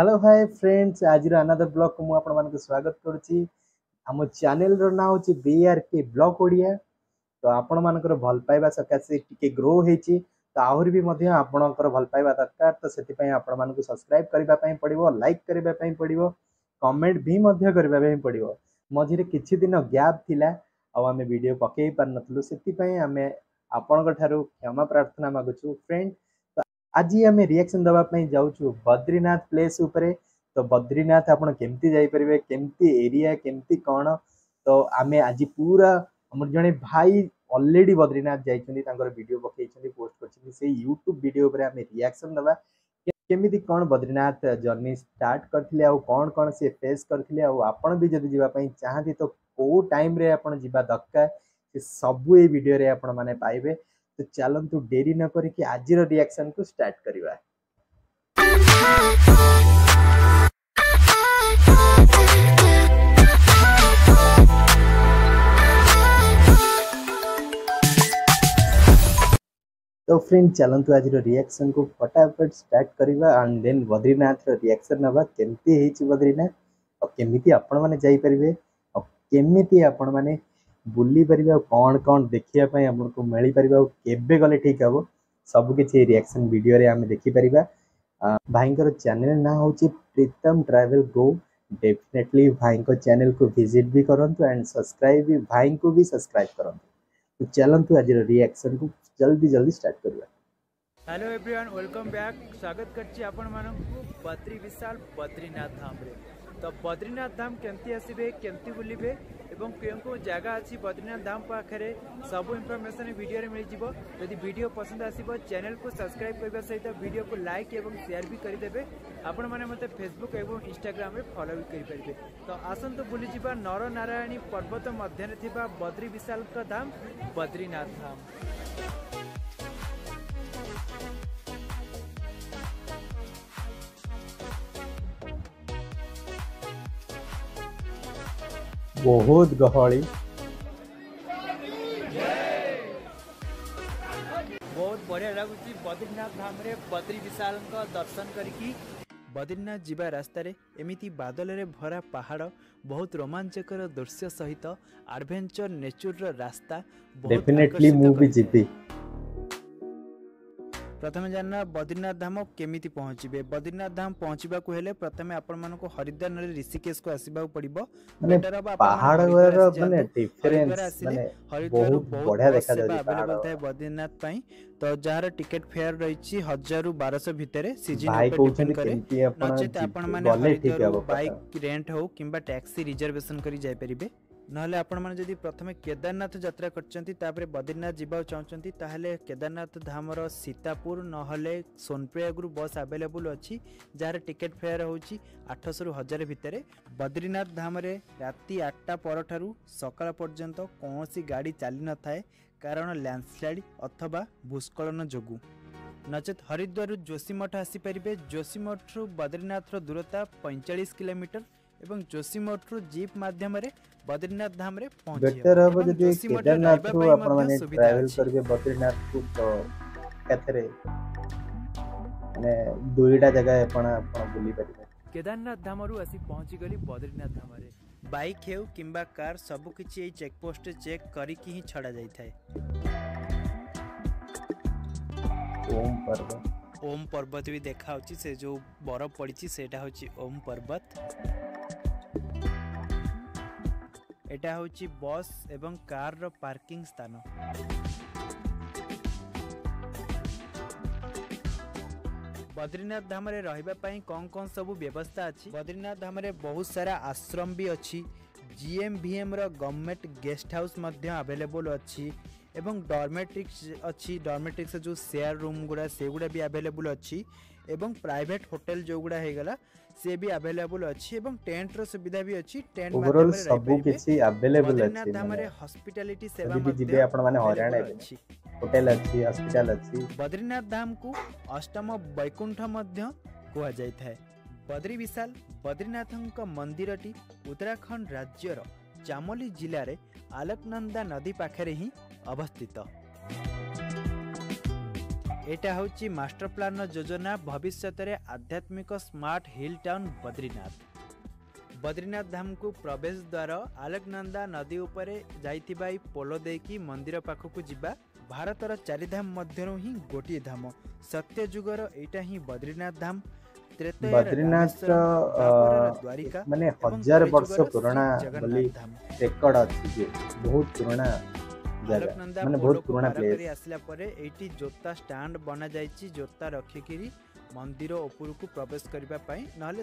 Hello hi friends, आज another blog को आपण मानक स्वागत करुच्ची। आम चैनल रो ना होची बीआरके ब्लॉग ओडिया। तो आपण मानकर भल पाइबा सकाशे टिके ग्रो होईची, तो आहुरी भी मध्य आपणकर भल पाइबा दरकार। तो सेति पई आपण मानक सब्सक्राइब करबा पई पड़िबो, लाइक करबा पई पड़िबो, कमेंट भी मध्य करबा पई पड़िबो। मझिरे किछि दिन गैप थिला आ आमे वीडियो पकेई पार नथलु, सेति पई आमे आपणकर थारु क्षमा प्रार्थना मागुछु फ्रेंड। आज आम रिएक्शन दवाई जाऊँ बद्रीनाथ प्लेस उपरे। तो बद्रीनाथ आपड़ केमती जापरेंगे, केमती एरिया, केमती कौन। तो आम आज पूरा आम जड़े भाई ऑलरेडी बद्रीनाथ जाइए, वीडियो पकई पोस्ट कर यूट्यूब वीडियो पर आम रिएक्शन दबा केमी कौन बद्रीनाथ जर्नी स्टार्ट करते कौन कौन सी फेस करते। आपड़ भी जब जावाई चाहती तो कौ टाइम रे आपड़ जा दरकार से सबू ये वीडियो रे आपण मैंने पाइबे। तो चलतु डेरी न करके आज रिएक्शन को स्टार्ट करवा। तो फ्रेंड चलतु आज रिएक्शन को फटाफट स्टार्ट करवा एंड देन बद्रीनाथ रिएक्शन नवा केमती हेची बद्रीनाथ और केमिति आपण माने जाई परिबे और केमिति आपण माने बुली परिबे और कौन कौन देखिया पई हमको मिली परिबे और केबे गले ठीक हबो सब किछि रिएक्शन वीडियो रे हम देखि परिबा। भाईंकर चैनल ना होची प्रीतम ट्रैवल गो। डेफिनेटली भाईंकर चैनल को विजिट भी करंतु एंड सब्सक्राइब भी भाई को भी सब्सक्राइब करंतु। तो चलंतु आज रिएक्शन को जल्दी जल्दी स्टार्ट करवा। Hello everyone, welcome back. स्वागत करछि आपण मानू बद्री विशाल बद्रीनाथ धाम रे। तो बद्रीनाथ धाम केमती आसबे, केमती बुलिबे एवं केउ जगह अच्छी बद्रीनाथ धाम पाखे सब इनफॉरमेशन वीडियो रे मिल जिवो। यदि वीडियो पसंद आसीबो चैनल को सब्सक्राइब करबा सहित वीडियो को लाइक एवं शेयर भी कर देबे। आपण माने मते फेसबुक एवं इंस्टाग्राम रे फॉलो भी करि परिबे। तो आसंतु बुली जिबा नर नारायणी पर्वत मध्य रे थिबा बद्री विशाल का धाम बद्रीनाथ धाम। बहुत गहली, बहुत बढ़िया लगुच बद्रीनाथ धाम रे बद्री विशाल का दर्शन करिकी। बद्रीनाथ जीवा रास्ता रे एमिति बादल रे भरा पहाड़, बहुत रोमांचकर दृश्य सहित एडवेंचर नेचर रास्ता डेफिनेटली मु भी जीती। प्रथम जानना बद्रीनाथ धाम केमिति पहुँचे। बद्रीनाथ धाम पहुँचा को हेले प्रथमे आपण मानको हरिद्वार न ऋषिकेश को आसीबा पड़िबो। पहाड़ माने डिफरेंस माने बहुत बढ़िया देखा जाय अवेलेबल थाए बद्रीनाथ पई। तो जार टिकट फेयर रही 1000 रु 1200 भितर सीजन पे डिपेंड करे। नचेत आपण माने हरिद्वार बाइक रेंट हो किंबा टैक्सी रिजर्वेशन करी जाय परिबे। नहले आपण माने जदि प्रथमे केदारनाथ यात्रा करचंती तापरे बद्रीनाथ जीवा चाहचंती ताहले केदारनाथ धामर सीतापुर नहले सोनप्रयाग बस अवेलेबल अछि, जार टिकट फेयर होची 800 रु 1000 भितर। बद्रीनाथ धाम रे राति 8टा परठारु सकाळ पर्यंत कोनोसी गाड़ी चली न थाए, कारण लैंडस्लाइड अथवा भूस्खलन जोगु। नचेत हरिद्वार जोशीमठ आसी परिबे। जोशीमठ रु बद्रीनाथ रो दूरता 45 किलोमीटर एवं जोशीमठ रु जीप माध्यम रे बद्रीनाथ धाम रे पहुंचे। बेटर हबो जदि केदारनाथ रु आपण माने ट्रैवल करबे बद्रीनाथ को तो केथरे माने दुईटा जगह आपण बुली परिबे। केदारनाथ धाम रु आसी पहुंची गली बद्रीनाथ धाम रे। बाइक हेउ किंबा कार सब किछि ए चेक पोस्ट चेक करी कि ही छड़ा जाई थाए। ओम पर्वत भी देखा होची, से जो बरफ पड़ी सेटा होची ओम पर्वत। एटा होची बस एवं कार रो पार्किंग स्थान। बद्रीनाथ धाम रे रहिबा पई कौन कौन सब व्यवस्था अछि। बद्रीनाथ धाम रे बहुत सारा आश्रम भी अछि। जीएमवीएम रो गवर्नमेंट गेस्ट हाउस मध्य अवेलेबल अछि एवं डॉर्मेट्रिक्स अच्छी। डॉर्मेट्रिक्स जो शेयर रूम गुड़ा से गुड़ा भी अवेलेबल अच्छी एवं प्राइवेट होटल जो गुड़ा है गला से भी अवेलेबल अच्छी एवं टेंट रो सुविधा भी अच्छी। टेंट ओवरऑल सब किछि अवेलेबल अछि। हमरे हॉस्पिटैलिटी सेवा में जिबे आपण माने हराण अछि, होटल अछि, हॉस्पिटल अछि। बद्रीनाथ धाम को अष्टम वैकुंठ मध्य कोआ जाय थाए। बद्री विशाल बद्रीनाथଙ୍କ मंदिरटी उत्तराखंड राज्यर चामोली जिले रे आलकनंदा नदी पाखरे ही अवस्थित। एटा होची मास्टर प्लान योजना भविष्य रे आध्यात्मिक स्मार्ट हिल टाउन बद्रीनाथ धाम को प्रवेश द्वार अलकनंदा नदी उपरे जाइथिबा पोलो देकी मंदिर पाखकु जिबा भारतर 4 धाम मध्यरु ही गोटिए धाम सत्य जुगर एटा ही बद्रीनाथ धाम बद्रीनाथ द्वारिका माने 1000 वर्ष पुराना बोली रेकॉर्ड अछि जे बहुत पुराना अलकनंदा माने बहुत पुराना प्लेस आसला परे एटी जोता स्टैंड बना जाइछि जोता रखिकिरी मंदिर ऊपर को प्रवेश करबा पई नहले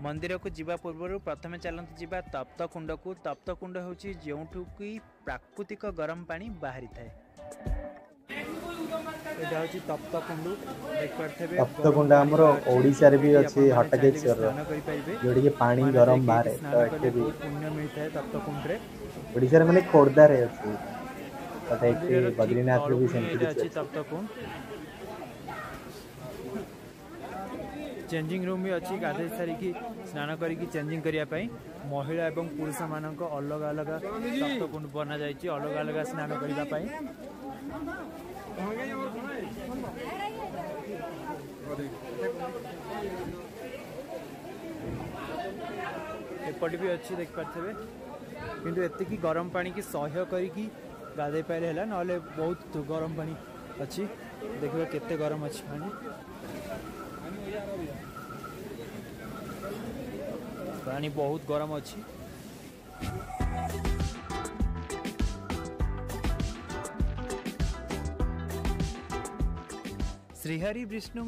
मंदिर को जीवा पूर्व प्रथमे चलते जीवा तप्त कुंड को तप्त कुंड होची जोठु की प्राकृतिक गरम पानी बाहरी थाए एटा होची तप्त कुंड देख परथेबे तप्त कुंड हमरो ओडिसा रे भी अछि हटकेश्वर जोडी के पानी गरम बाहर तो एते भी पुण्य मिलता है तप्त कुंड रे ओडिसा रे माने खोरदा रे अछि बट एते बद्रीनाथ रे भी सेंटी अछि तप्त कुंड चेंजिंग रूम भी अच्छी गाधे सारी की स्नान करी चेंजिंग करिया पई महिला एवं पुरुष मानक अलग अलग तप्त कुंड बना जाइछि अलग अलग स्नान करिबा पई एपट भी अच्छी देख पारथेबे किंतु एते की गरम पानी की सह्य करी गाधे पाइले हैला नले बहुत गरम पानी अच्छी देखिबा केते गरम अच्छी पानी पानी बहुत गरम अच्छी श्रीहरि विष्णु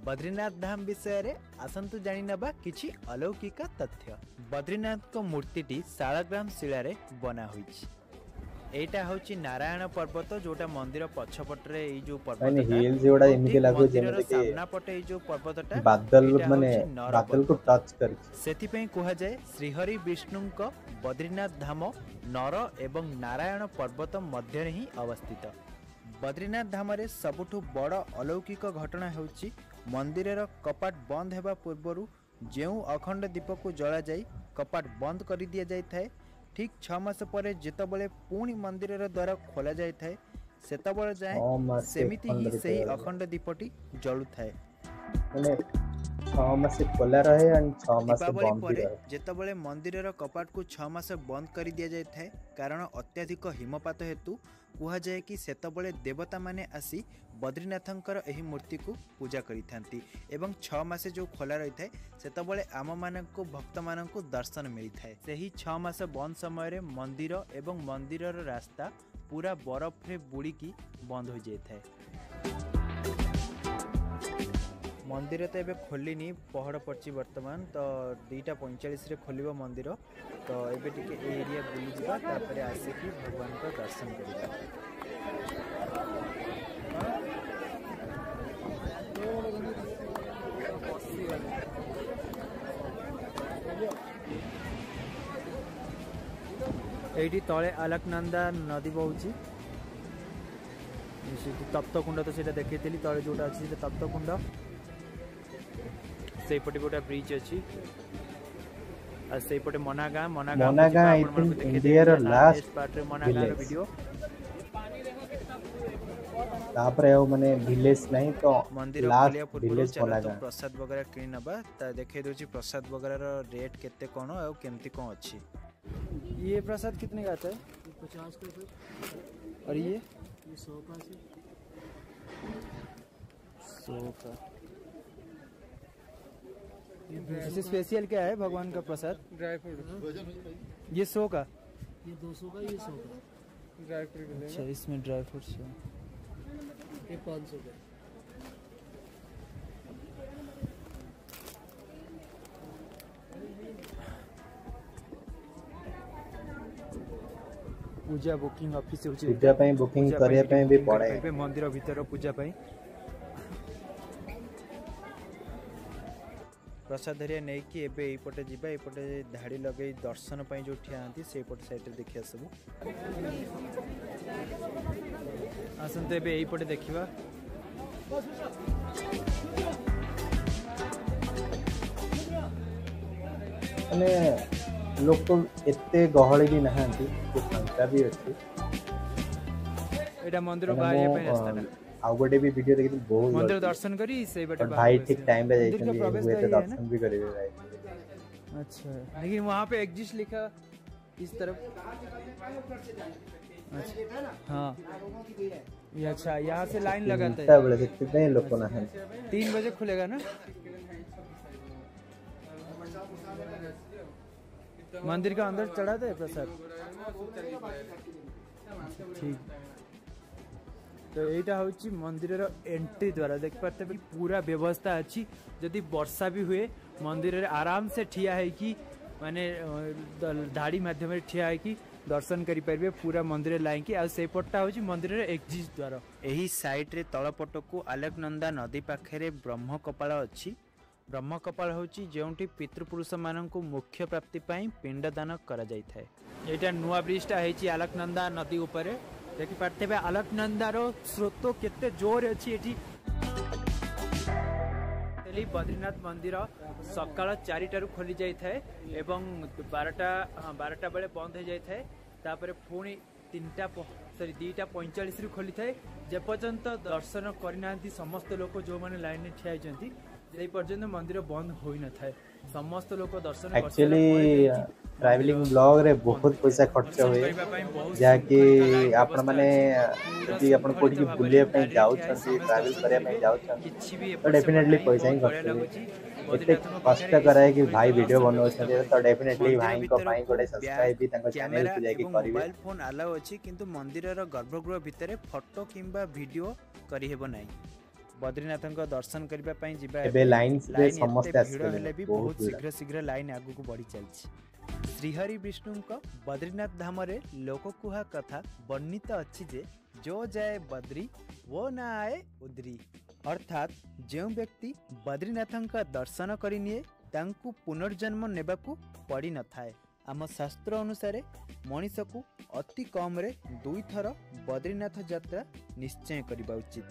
बद्रीनाथ धाम विषय रे आसंतु जानि नबा किछि अलौकिक तथ्य बद्रीनाथ को मूर्तिटी शालग्राम शिला रे बना होइछि एटा होची नारायण पर्वत जोटा मंदिर पछपटरे ए जो पर्वत हिल जोड़ा एमिति लागो जेमते के सामना पटे ए जो पर्वतटा बादल माने बादल को टच कर सेति पई कोहा जाय श्रीहरि विष्णु को बद्रीनाथ धाम नर एवं नारायण पर्वत मध्य ही अवस्थित बद्रीनाथ धाम रे सबुठु बड़ अलौकिक घटना होची मंदिरर कपाट बंद हेबा पूर्वरु जेउ अखंड दीप को जला जाई कपाट बंद कर दिया जाय थाए ठीक 6 मास पर जेतबले पुणी मंदिर द्वारा खोला जाय थाए सेतबले जाय सेमिति ही सही अखंड दीपटी जळु थाए माने 6 मास खोला रहे और 6 मास बंद रहे जेतबले मंदिरर कपाट को 6 मास बंद कर दिया जाय थाए कारण अत्यधिक हिमपात हेतु कुहा जाए कि सेतबले देवता माने आसी बद्रीनाथंकर एही मूर्ति को पूजा करिथांती एवं 6 मास जो खोला रही थाए सेतबले आम माननको भक्त माननको दर्शन मिली थाए सेही 6 मास बंद समय रे मंदिर एवं मंदिरर रास्ता पूरा बरफ रे बुड़ी की बंद हो जाय थाए मंदिर तो एबे खोलिनी पहड़ पड़ची वर्तमान तो 2:45 रे खोलिबो मंदिर तो एबे टिके एरिया बुली जिबा तापर आसे कि भगवान को दर्शन करिबा एठी तळे अलकनंदा नदी बहुची तप्त कुंड तो सेटा देखैतली तळे जोटा अछि सेटा तप्त कुंड से पटे गोटा ब्रिज अछि आ से पटे मनागा आई थिंक इंडिया रो लास्ट पार्ट रे मनागा रो वीडियो तापर एओ माने विलेज नहीं तो मंदिर लास्ट विलेज मनागा तो प्रसाद वगैरह किन नबा ता देखै दोची प्रसाद वगैरह रो रेट केते कोन आ केमती कोन अछि ये प्रसाद कितने का आता है 50 का और ये 100 का 100 का इससे स्पेशल क्या है भगवान का प्रसाद ड्राई फ्रूट ये 100 का ये 200 का ये 100 का ड्राई फ्रूट मिलेगा अच्छा इसमें ड्राई फ्रूट्स है ये 500 का पूजा बुकिंग ऑफिस होची पूजा पई बुकिंग करे पई भी पड़े मंदिर भीतर पूजा पई प्रसाद हरिया नहीं कि एबे एई पटे जिबा एई पटे धाड़ी लगे दर्शन पई जो ठिया आंती से पटे साइड रे देखिया सब आसन तो एबे एई पटे देखिबा माने लोक एते गहଳି भी नहांती के फांका भी अछि एटा मंदिर बाहर पे रास्ता आ गोटे भी वीडियो देखि बहुत मंदिर दर्शन करी से बटे भाई ठीक टाइम पे मंदिर का जाइछन प्रवेश हुए द्वार तो ये है दर्शन भी करेंगे भाई। अच्छा लेकिन वहाँ पे एग्जिस्ट लिखा इस तरफ। अच्छा हाँ ये अच्छा यहाँ से लाइन लगाते हैं बोले कितने लोग ना है 3 बजे खुलेगा ना मंदिर का अंदर चढ़ाते हैं प्रसाद। ठीक तो यहीटा हूँ मंदिर एंट्री द्वारा देख पाते पूरा व्यवस्था अच्छी जदि वर्षा भी हुए मंदिर आराम से ठिया है कि माने धाड़ी माध्यम ठिया है कि दर्शन करि परिबे पूरा मंदिर लाइन की आ से पट्टा होची मंदिर एग्जिट द्वार। एही साइड रे तळ पटकू अलकनंदा नदी पाखरे ब्रह्म कपाल अछि। ब्रह्म कपाल होची जेउंटी पितृपुरुष माननकु मुख्य प्राप्ति पई पिंडदान करा जाय थाए। एटा नुवा ब्रिजटा हेची अलकनंदा नदी ऊपर देखि पारते बे अलकनंदार स्रोत केते जोर अछि एठी। बद्रीनाथ मंदिर सकाळ 4टारू खोली जाय थाए एवं 12टा बेले बंद हो जाय थाए तापर पुणी 2:45 रु खोली थाए जे पर्यंत दर्शन करनांती समस्त लोक जो माने लाइन में ठिया होचंती जे पर्यंत मंदिर बंद होई न थाए समस्त लोक दर्शन एक्चुअली ट्रैवलिंग ब्लॉग रे बहुत पैसा खर्च हुए जाकि आपण माने यदि आपण कोठी की बुलिया पे जाउ छथि ट्रैवल करे में जाउ छथि तो डेफिनेटली पैसा ही खर्च हुए। इतने कष्ट कराए कि भाई वीडियो बनाउ छथि तो डेफिनेटली भाई को भाई कोडे सब्सक्राइब भी तांको चैनल को जाके करिवे। मोबाइल फोन अलाउ अछि किंतु मंदिर रो गर्भगृह भितरे फोटो किंबा वीडियो करि हेबो नै। बद्रीनाथ दर्शन करने एबे लाइन से समस्त भी बहुत शीघ्र लाइन आगु को बढ़ी चलछि। श्रीहरि विष्णु बद्रीनाथ धाम रे लोककुहा कथा वर्णित अछि जे जो जाए बद्री वो ना आए उद्री अर्थात जो व्यक्ति बद्रीनाथ दर्शन करिनिए तांकु पुनर्जन्म नेबाकु पड़ी न थाए। आम शास्त्र अनुसार मनीष को अति कम रे 2 थर बद्रीनाथ यात्रा निश्चय करबा उचित।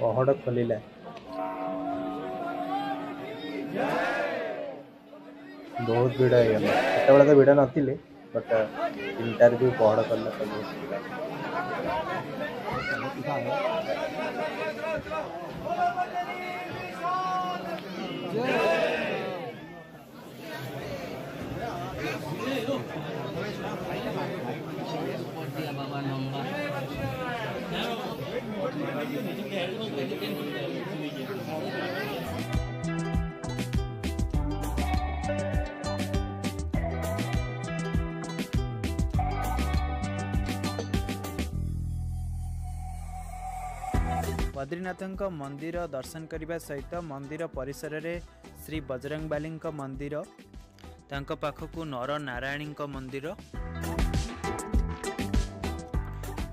पहाड़ खोलिला बहुत भीड़ है सेतबेला तो भीड़ नथिले बट इंटरव्यू पहाड़ खोलला तो बहुत बद्रीनाथ मंदिर दर्शन करने सहित मंदिर परिसर रे श्री बजरंगबाली मंदिर तांको पाखकु नर नारायणी मंदिर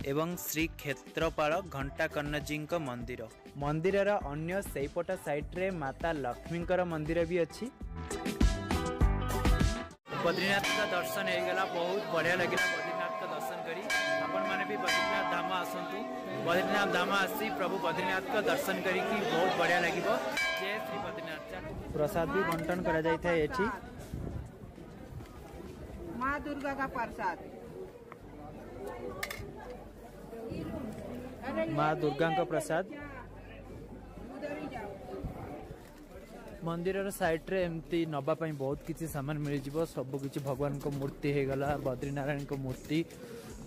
एवं श्री क्षेत्रपाल घंटा कन्नजी मंदिर मंदिर अन्य सेपट साइड रे माता लक्ष्मी मंदिर भी अच्छी। बद्रीनाथ का दर्शन हो गला बहुत बढ़िया लगे बद्रीनाथ का दर्शन करी आपण माने भी बद्रीनाथ धाम आसंतु बद्रीनाथ धाम आसी प्रभु बद्रीनाथ का दर्शन करी बहुत बढ़िया लगे। जय श्री बद्रीनाथ। प्रसाद भी बंटन करा जाय था एठी माँ दुर्गा का प्रसाद माँ दुर्गा का प्रसाद मंदिर साइड रे एमती नबा पई बहुत किसी सामान मिल जिवो सब किछि भगवान को मूर्ति हे गला बद्रीनारायण को मूर्ति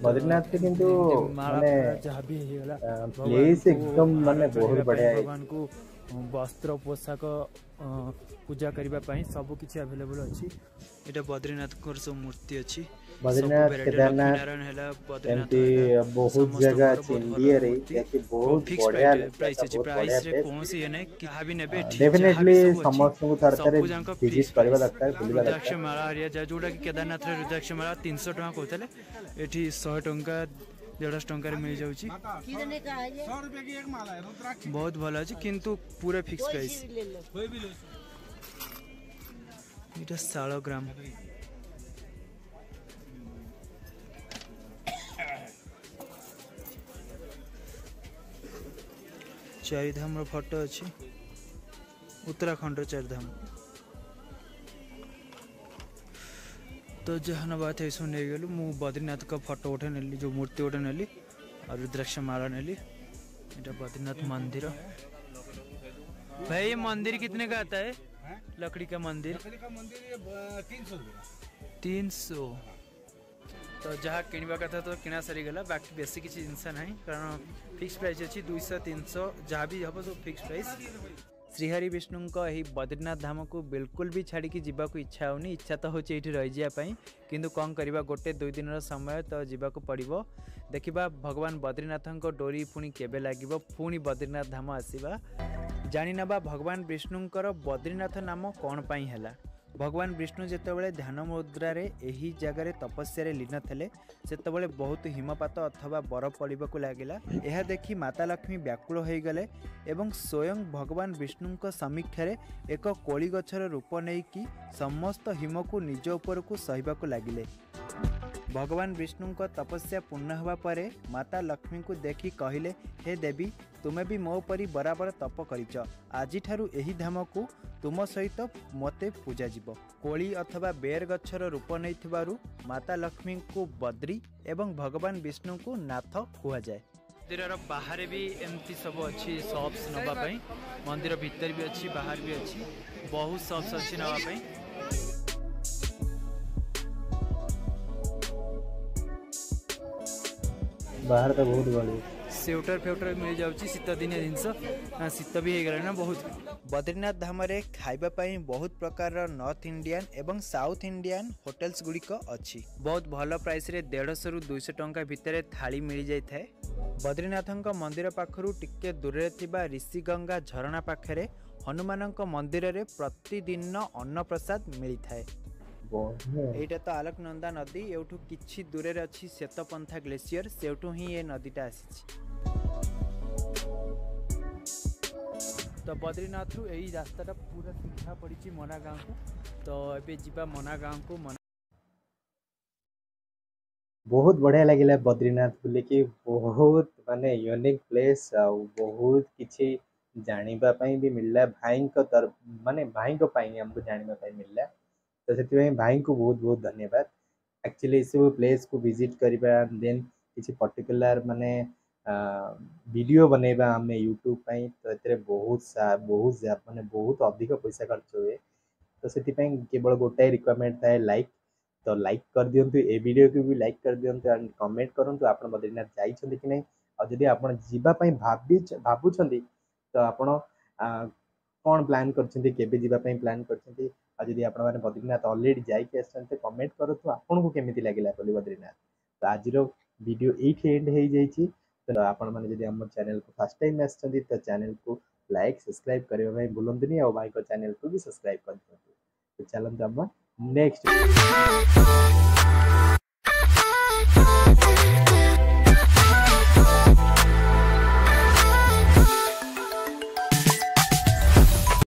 बद्रीनाथ के किंतु माने जहाँ भी हे गला प्लेस एकदम माने बहुत बढ़िया है भगवान को वस्त्र पोशाक पूजा करबा पई सब किछि अवेलेबल अछि। एटा बद्रीनाथ को सब मूर्ति अछि बद्रीनाथ केदारनाथ एमती बहुत जगह अछि इंडिया रे कि बहुत बढ़िया प्राइस अछि प्राइस रे कोनसी है नै कि भी नेबे डेफिनेटली समस्त को तरतरे विजिट करबा दरकार बुलिबा दरकार। रुद्राक्ष माला हरिया जा जोडा कि केदारनाथ रे रुद्राक्ष माला 300 टका कहतले एठी 100 टका 150 टका रे मिल जाउची। 100 रुपए की एक माला है रुद्राक्ष बहुत भलो अछि किंतु पूरा फिक्स प्राइस कोई भी लो इटा सालग्राम चारिधाम फोटो अच्छी उत्तराखंड चारिधाम तो जहाँ नवा थे सब नहीं गलु मु बद्रीनाथ का फोटो उठे नेली जो मूर्ति उठे नेली और रुद्राक्ष माला नेली। इटा बद्रीनाथ मंदिर। भाई ये मंदिर कितने का आता है? लकड़ी का मंदिर 300। तो जहाँ किणवा कथा तो किना सरी गला बाकी बेसी किसी जिनस ना कारण फिक्स प्राइस अच्छी 200-300 जहाँ भी हम सब फिक्स प्राइस। श्रीहरि विष्णु यही बद्रीनाथ धाम को बिल्कुल भी छाड़ी जीवा को इच्छा होनी। इच्छा तो होची एठी रही जाय किंतु कौन करबा गोटे 2 दिन समय तो जीवा को पड़िबो। देखिबा भगवान बद्रीनाथ डोरी पुणी केबे लागिबो पुणी बद्रीनाथ धाम आसीबा जानि नबा भगवान विष्णुंकर बद्रीनाथ नाम कौन पाई हैला। भगवान विष्णु जेतेबेले ध्यान मुद्रारे एही जगार तपस्या लीन थे सेतेबेले बहुत हिमपात अथवा बरफ पड़ाक लगिला। यह देखि माता लक्ष्मी व्याकुल हो गले एवं स्वयं भगवान विष्णु समीक्षारे एक कोली गछर रूप नहीं कि समस्त हिम को निज उपर को सहिबाक लगिले। भगवान विष्णु तपस्या पूर्ण होगा परे माता लक्ष्मी को देखि कहिले, हे देवी तुमे भी मो परी बराबर तप करिच। आज ठारू एही धाम को तुम सहित मते पूजा जीव। कोली अथवा बेर गछर रूप नहीं माता लक्ष्मी को बद्री एवं भगवान विष्णु को नाथ कुआ जाए। मंदिर बाहर भी एमती सब अच्छी शॉप्स नवाई, मंदिर भीतर भी अच्छी बाहर भी अच्छी बहुत शॉप्स अच्छी नवाई। बाहर तो बहुत बड़ी स्वेटर फेवटर मिल जाऊँगी शीत दिनिया जिनस शीत भी हो गला बहुत। बद्रीनाथ धाम रे खाइबा पाई बहुत प्रकार नॉर्थ इंडियन एवं साउथ इंडियन होटेल्स गुड़िक अच्छी। बहुत भल प्राइस रे 150 रु 200 टंका भितर थाली मिल जाए। बद्रीनाथ मंदिर पाखरु टिके दूर थिबा ऋषिगंगा झरणा पाखरे हनुमान मंदिर रे प्रतिदिन अन्न प्रसाद मिलता है। एटा तो आलोकनंदा नदी एठू किछि दूर अच्छी श्वेतपंथा ग्लेशियर सेठू ही ये नदीटा आसी। तो बद्रीनाथ रु यही रास्ता पूरा सीधा पड़ी मना गाँव को। तो एबे जीवा मना गाँव को। बहुत बढ़िया लगे बद्रीनाथ बुले कि बहुत माने यूनिक प्लेस बहुत किछि जानिबा पई भी मिलला। भाई को माने भाई को पई हमको जानिबा पई मिलला। तो से भाई को बहुत बहुत धन्यवाद। एक्चुअली सब प्लेस को विजिट करबा देन किसी पर्टिकुलर माने वीडियो बनेबा आम यूट्यूब पाई तो एतरे बहुत माने बहुत अधिक पैसा खर्च हुए। तो से केवल गोटाए रिक्वायरमेंट थाए लाइक। तो लाइक कर दिंतु ए वीडियो को भी लाइक कर दिंतु एंड कमेंट करंतु आपण बद्रीनाथ जाइछन्ती कि नहीं और जदि आपण जीवा पई भाबुछन्ती तो आपण कौन प्लान करछन्ती केबे जीवा पई प्लान करछन्ती। और जदि आपण माने बद्रीनाथ ऑलरेडी जाइके आछन्ते कमेंट करतु आपण को केमिति लागिला बोली बद्रीनाथ। तो आज रो वीडियो एठी एंड हो जाइछि। तो आपण माने जदि हम चैनल को फर्स्ट टाइम आछन्ती तो चैनल को लाइक सब्सक्राइब करबा भाई भूलंतुनी और भाई को चैनल को भी सब्सक्राइब कर दियंतु। तो चलंतु हम नेक्स्ट